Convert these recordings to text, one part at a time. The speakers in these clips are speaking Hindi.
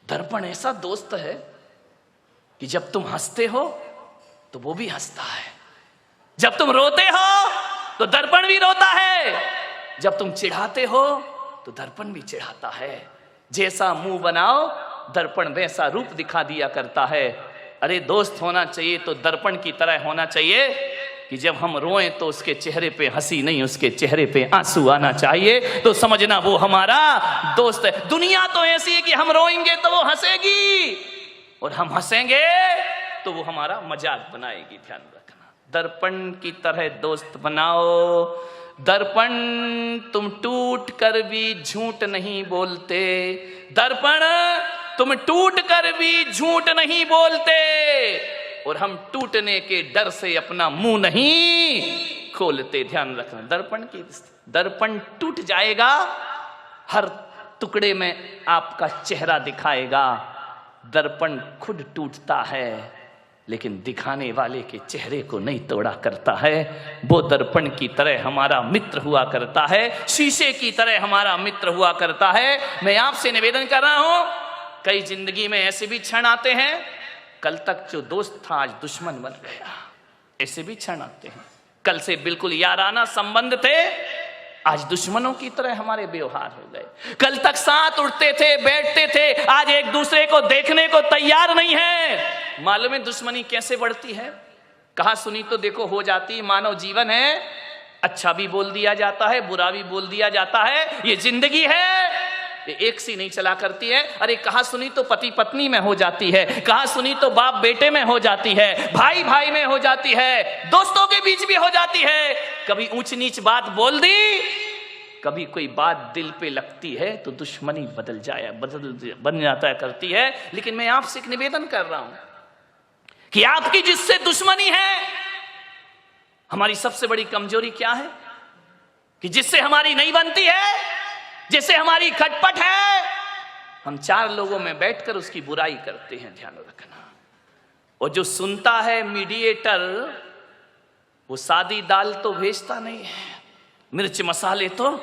दर्पण ऐसा दोस्त है कि जब तुम हंसते हो तो वो भी हंसता है, जब तुम रोते हो तो दर्पण भी रोता है, जब तुम चिढ़ाते हो तो दर्पण भी चिढ़ाता है। जैसा मुंह बनाओ दर्पण वैसा रूप दिखा दिया करता है। अरे दोस्त होना चाहिए तो दर्पण की तरह होना चाहिए कि जब हम रोएं तो उसके चेहरे पे हंसी नहीं, उसके चेहरे पे आंसू आना चाहिए, तो समझना वो हमारा दोस्त है। दुनिया तो ऐसी है कि हम रोएंगे तो वो हंसेगी और हम हंसेंगे तो वो हमारा मजाक बनाएगी। ध्यान रखना, दर्पण की तरह दोस्त बनाओ। दर्पण तुम टूट कर भी झूठ नहीं बोलते, दर्पण तुम टूट कर भी झूठ नहीं बोलते, और हम टूटने के डर से अपना मुंह नहीं खोलते। ध्यान रखना, दर्पण टूट जाएगा, हर टुकड़े में आपका चेहरा दिखाएगा। दर्पण खुद टूटता है लेकिन दिखाने वाले के चेहरे को नहीं तोड़ा करता है। वो दर्पण की तरह हमारा मित्र हुआ करता है, शीशे की तरह हमारा मित्र हुआ करता है। मैं आपसे निवेदन कर रहा हूं, कई जिंदगी में ऐसे भी क्षण आते हैं, कल तक जो दोस्त था आज दुश्मन बन गया, ऐसे भी क्षण आते हैं। कल से बिल्कुल याराना संबंध थे, आज दुश्मनों की तरह हमारे व्यवहार हो गए। कल तक साथ उठते थे, बैठते थे, आज एक दूसरे को देखने को तैयार नहीं है। मालूम है दुश्मनी कैसे बढ़ती है? कहा सुनी तो देखो हो जाती है। मानव जीवन है, अच्छा भी बोल दिया जाता है, बुरा भी बोल दिया जाता है, ये जिंदगी है, एक सी नहीं चला करती है। अरे कहा सुनी तो पति पत्नी में हो जाती है, कहा सुनी तो बाप बेटे में हो जाती है, भाई भाई में हो जाती है, दोस्तों के बीच भी हो जाती है। कभी ऊंच नीच बात बोल दी, कभी कोई बात दिल पे लगती है तो दुश्मनी बन जाता करती है। लेकिन मैं आपसे एक निवेदन कर रहा हूं कि आपकी जिससे दुश्मनी है, हमारी सबसे बड़ी कमजोरी क्या है कि जिससे हमारी नहीं बनती है, जिससे हमारी खटपट है, हम चार लोगों में बैठकर उसकी बुराई करते हैं। ध्यान रखना, और जो सुनता है मीडिएटर, वो सादी दाल तो भेजता नहीं है, मिर्च मसाले तो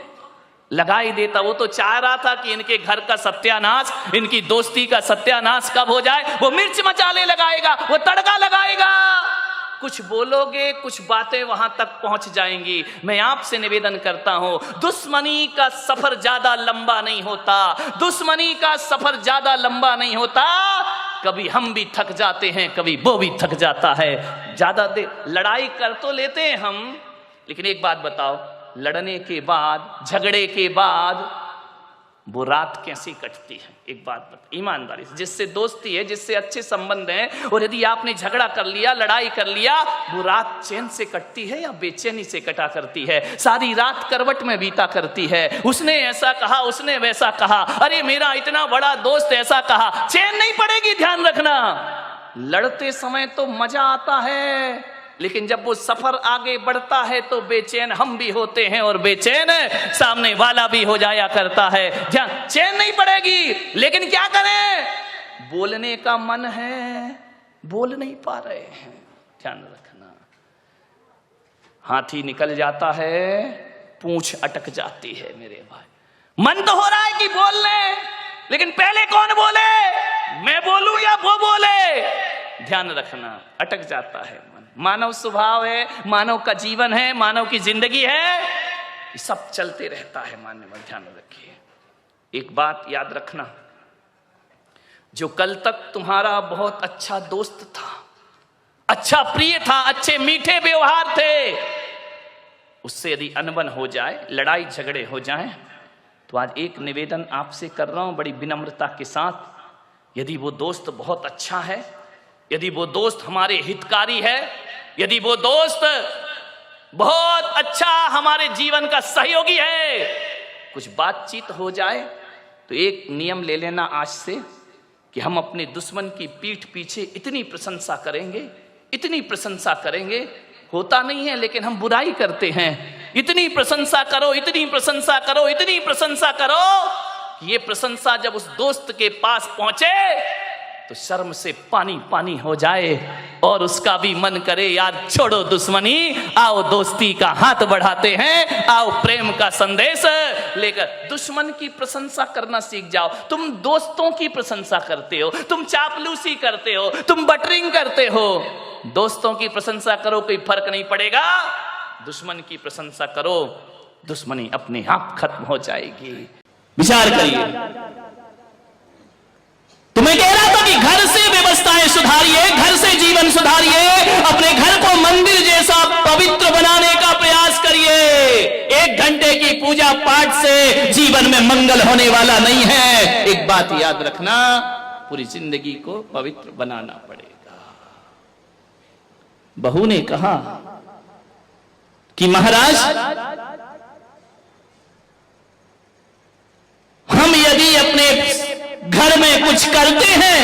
लगा ही देता। वो तो चाह रहा था कि इनके घर का सत्यानाश, इनकी दोस्ती का सत्यानाश कब हो जाए, वो मिर्च मसाले लगाएगा, वो तड़का लगाएगा। कुछ बोलोगे, कुछ बातें वहां तक पहुंच जाएंगी। मैं आपसे निवेदन करता हूं, दुश्मनी का सफर ज्यादा लंबा नहीं होता, दुश्मनी का सफर ज्यादा लंबा नहीं होता। कभी हम भी थक जाते हैं, कभी वो भी थक जाता है। ज्यादा देर लड़ाई कर तो लेते हैं हम, लेकिन एक बात बताओ, लड़ने के बाद, झगड़े के बाद वो रात कैसी कटती है? एक बात बता ईमानदारी से, जिससे दोस्ती है, जिससे अच्छे संबंध हैं, और यदि आपने झगड़ा कर लिया, लड़ाई कर लिया, वो रात चैन से कटती है या बेचैनी से कटा करती है? सारी रात करवट में बीता करती है। उसने ऐसा कहा, उसने वैसा कहा, अरे मेरा इतना बड़ा दोस्त ऐसा कहा, चैन नहीं पड़ेगी। ध्यान रखना, लड़ते समय तो मजा आता है, लेकिन जब वो सफर आगे बढ़ता है तो बेचैन हम भी होते हैं और बेचैन सामने वाला भी हो जाया करता है। ध्यान, चैन नहीं पड़ेगी, लेकिन क्या करें, बोलने का मन है, बोल नहीं पा रहे हैं। ध्यान रखना, हाथी निकल जाता है, पूंछ अटक जाती है। मेरे भाई, मन तो हो रहा है कि बोल ले, लेकिन पहले कौन बोले, मैं बोलूं या वो बोले? ध्यान रखना, अटक जाता है मन। मानव स्वभाव है, मानव का जीवन है, मानव की जिंदगी है, ये सब चलते रहता है। मानव, ध्यान रखिए, एक बात याद रखना, जो कल तक तुम्हारा बहुत अच्छा दोस्त था, अच्छा प्रिय था, अच्छे मीठे व्यवहार थे, उससे यदि अनबन हो जाए, लड़ाई झगड़े हो जाए, तो आज एक निवेदन आपसे कर रहा हूं बड़ी विनम्रता के साथ। यदि वो दोस्त बहुत अच्छा है, यदि वो दोस्त हमारे हितकारी है, यदि वो दोस्त बहुत अच्छा हमारे जीवन का सहयोगी है, कुछ बातचीत हो जाए तो एक नियम ले लेना आज से कि हम अपने दुश्मन की पीठ पीछे इतनी प्रशंसा करेंगे, इतनी प्रशंसा करेंगे, होता नहीं है लेकिन हम बुराई करते हैं। इतनी प्रशंसा करो, इतनी प्रशंसा करो, इतनी प्रशंसा करो, ये प्रशंसा जब उस दोस्त के पास पहुंचे तो शर्म से पानी पानी हो जाए और उसका भी मन करे यार छोड़ो दुश्मनी, आओ दोस्ती का हाथ बढ़ाते हैं, आओ प्रेम का संदेश लेकर। दुश्मन की प्रशंसा करना सीख जाओ। तुम दोस्तों की प्रशंसा करते हो, तुम चापलूसी करते हो, तुम बटरिंग करते हो। दोस्तों की प्रशंसा करो, कोई फर्क नहीं पड़ेगा। दुश्मन की प्रशंसा करो, दुश्मनी अपने आप खत्म हो जाएगी। विचार करिए। तुम्हें कह रहा था कि घर से व्यवस्थाएं सुधारिए, घर से जीवन सुधारिए, अपने घर को मंदिर जैसा पवित्र बनाने का प्रयास करिए। 1 घंटे की पूजा पाठ से जीवन में मंगल होने वाला नहीं है। एक बात याद रखना, पूरी जिंदगी को पवित्र बनाना पड़ेगा। बहू ने कहा कि महाराज, हम यदि अपने घर में कुछ करते हैं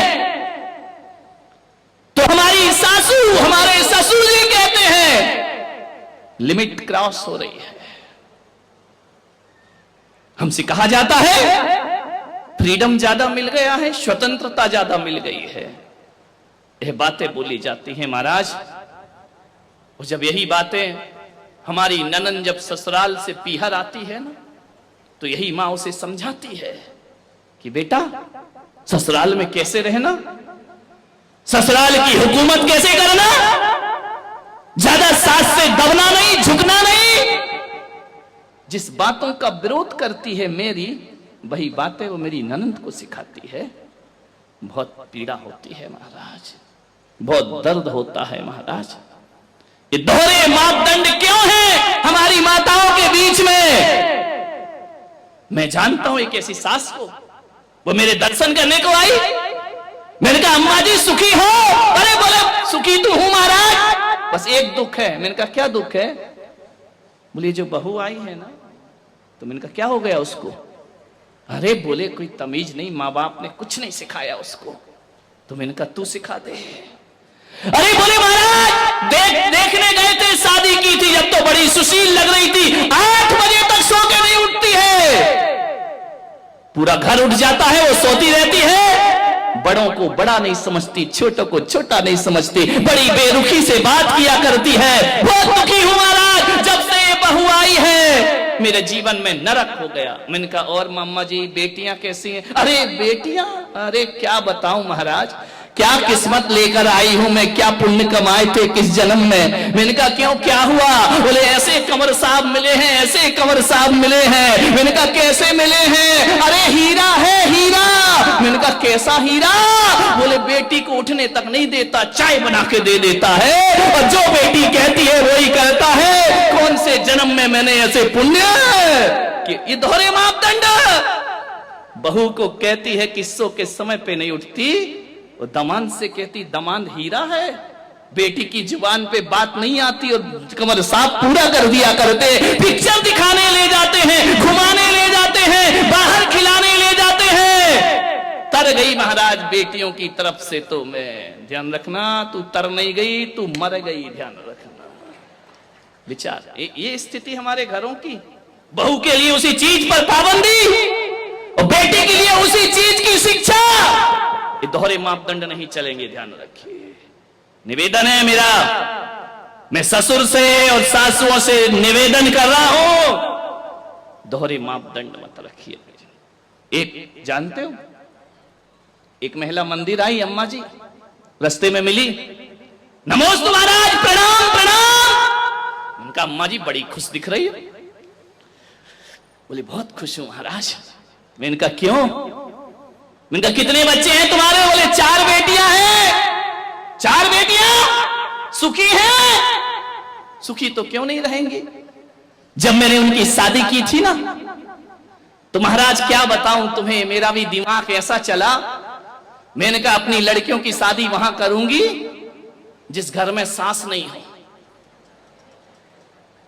तो हमारी सासू, हमारे ससुर जी कहते हैं लिमिट क्रॉस हो रही है। हमसे कहा जाता है फ्रीडम ज्यादा मिल गया है, स्वतंत्रता ज्यादा मिल गई है। यह बातें बोली जाती हैं महाराज। और जब यही बातें हमारी ननन जब ससुराल से पीहर आती है ना, तो यही मां उसे समझाती है कि बेटा ससुराल में कैसे रहना, ससुराल की हुकूमत कैसे करना, ज्यादा सास से दबना नहीं, झुकना नहीं। जिस बातों का विरोध करती है मेरी, वही बातें वो मेरी ननंद को सिखाती है। बहुत पीड़ा होती है महाराज, बहुत दर्द होता है महाराज। ये दोहरे मापदंड क्यों हैं हमारी माताओं के बीच में? मैं जानता हूं एक ऐसी सास को, वो मेरे दर्शन करने को आई। मैंने कहा अम्मा जी सुखी हो? अरे बोले सुखी तो हूं महाराज, बस एक दुख है। मैंने कहा क्या दुख है? बोले जो बहू आई है ना। तो मैंने कहा क्या हो गया उसको? अरे बोले कोई तमीज नहीं, माँ बाप ने कुछ नहीं सिखाया उसको। तो मैंने कहा तू सिखा दे। अरे बोले महाराज देखने गए थे, शादी की थी जब तो बड़ी सुशील लग रही थी, 8 बजे तक सो के नहीं उठती है। पूरा घर उठ जाता है, वो सोती रहती है। बड़ों को बड़ा नहीं समझती, छोटों को छोटा नहीं समझती, बड़ी बेरुखी से बात किया करती है। बहुत दुखी हूं महाराज, जब से ये बहू आई है मेरे जीवन में नरक हो गया। मैंने कहा और मामा जी बेटियां कैसी हैं? अरे बेटियां, अरे क्या बताऊं महाराज, क्या किस्मत लेकर आई हूं मैं, क्या पुण्य कमाए थे किस जन्म में। मैंने कहा क्यों क्या हुआ? बोले ऐसे कंवर साहब मिले हैं, ऐसे कंवर साहब मिले हैं। मैंने कहा कैसे मिले हैं? अरे हीरा है हीरा। मैंने कहा कैसा हीरा? बोले बेटी को उठने तक नहीं देता, चाय बना के दे देता है, और जो बेटी कहती है वही करता है। कौन से जन्म में मैंने ऐसे पुण्य कि ये दोहरे मापदंड। बहू को कहती है किस्सों के समय पे नहीं उठती, और दमाद से कहती दमाद हीरा है। बेटी की जुबान पे बात नहीं आती और कंवर साहब पूरा कर दिया करते। पिक्चर दिखाने ले जाते हैं, घुमाने ले जाते हैं, बाहर खिलाने ले जाते हैं। तर गई महाराज बेटियों की तरफ से। तो मैं ध्यान रखना, तू तर नहीं गई, तू मर गई, ध्यान रखना। विचार ये स्थिति हमारे घरों की। बहू के लिए उसी चीज पर पाबंदी और बेटी के लिए उसी चीज की शिक्षा। ये दोहरे मापदंड नहीं चलेंगे, ध्यान रखिए। निवेदन है मेरा, मैं ससुर से और सासुओं से निवेदन कर रहा हूं, दोहरे मापदंड मत रखिए। एक जानते हो, एक महिला मंदिर आई, अम्मा जी रास्ते में मिली, नमोस्तु महाराज, प्रणाम प्रणाम। उनका अम्मा जी बड़ी खुश दिख रही है। बोले बहुत खुश हूं महाराज। मैंने कहा क्यों? मैंने कहा कितने बच्चे हैं तुम्हारे? बोले 4 बेटियां हैं। 4 बेटियां सुखी हैं? सुखी तो क्यों नहीं रहेंगी? जब मैंने उनकी शादी की थी ना, तो महाराज क्या बताऊं तुम्हें, मेरा भी दिमाग ऐसा चला। मैंने कहा अपनी लड़कियों की शादी वहां करूंगी जिस घर में सास नहीं हो,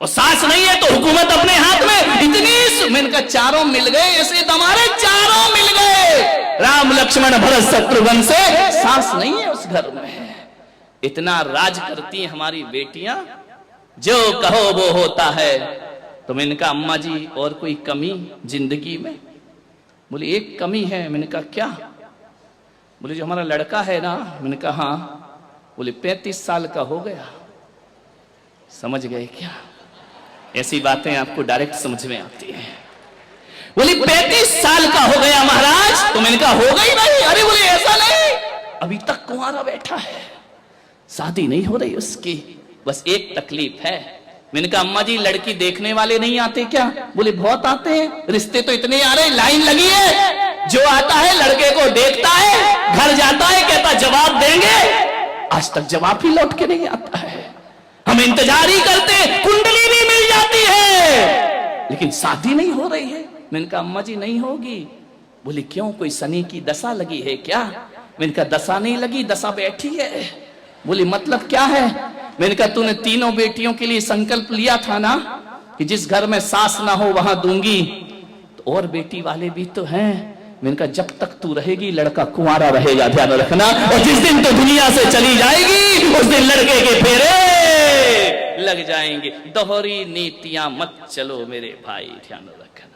और सास नहीं है तो हुकूमत अपने हाथ में। इतनी मैंने कहा 4 मिल गए, ऐसे हमारे 4 मिल गए, राम लक्ष्मण भरत शत्रुघ्न से। सास नहीं है उस घर में। इतना राज करती हैं हमारी बेटियां, जो कहो वो होता है। तो मैंने कहा अम्मा जी और कोई कमी जिंदगी में? बोली एक कमी है। मैंने कहा क्या? बोले जो हमारा लड़का है ना, मैंने कहा हाँ। बोले 35 साल का हो गया। समझ गए क्या? ऐसी बातें आपको डायरेक्ट समझ में आती हैं। बोले 35 साल का हो गया महाराज। तो मैंने कहा हो गई नहीं। अरे बोले ऐसा नहीं, अभी तक कुंवारा बैठा है, शादी नहीं हो रही उसकी, बस एक तकलीफ है। मैंने कहा अम्मा जी लड़की देखने वाले नहीं आते क्या? बोले बहुत आते हैं, रिश्ते तो इतने आ रहे, लाइन लगी है। जो आता है लड़के को देखता है, घर जाता है, कहता जवाब देंगे, आज तक जवाब ही लौट के नहीं आता है। हम इंतजार ही करते, कुंडली भी मिल जाती है, लेकिन शादी नहीं हो रही है। मैंने कहा अम्मा जी नहीं होगी। बोले क्यों, कोई शनि की दशा लगी है क्या? मैंने कहा दशा नहीं लगी, दशा बैठी है। बोले मतलब क्या है? मैंने कहा तूने तीनों बेटियों के लिए संकल्प लिया था ना कि जिस घर में सास ना हो वहां दूंगी, तो और बेटी वाले भी तो हैं। मैंने कहा जब तक तू रहेगी लड़का कुंवारा रहेगा, ध्यान रखना। और जिस दिन तो दुनिया से चली जाएगी उस दिन लड़के के फेरे लग जाएंगे। दोहरी नीतियां मत चलो मेरे भाई, ध्यान रखना।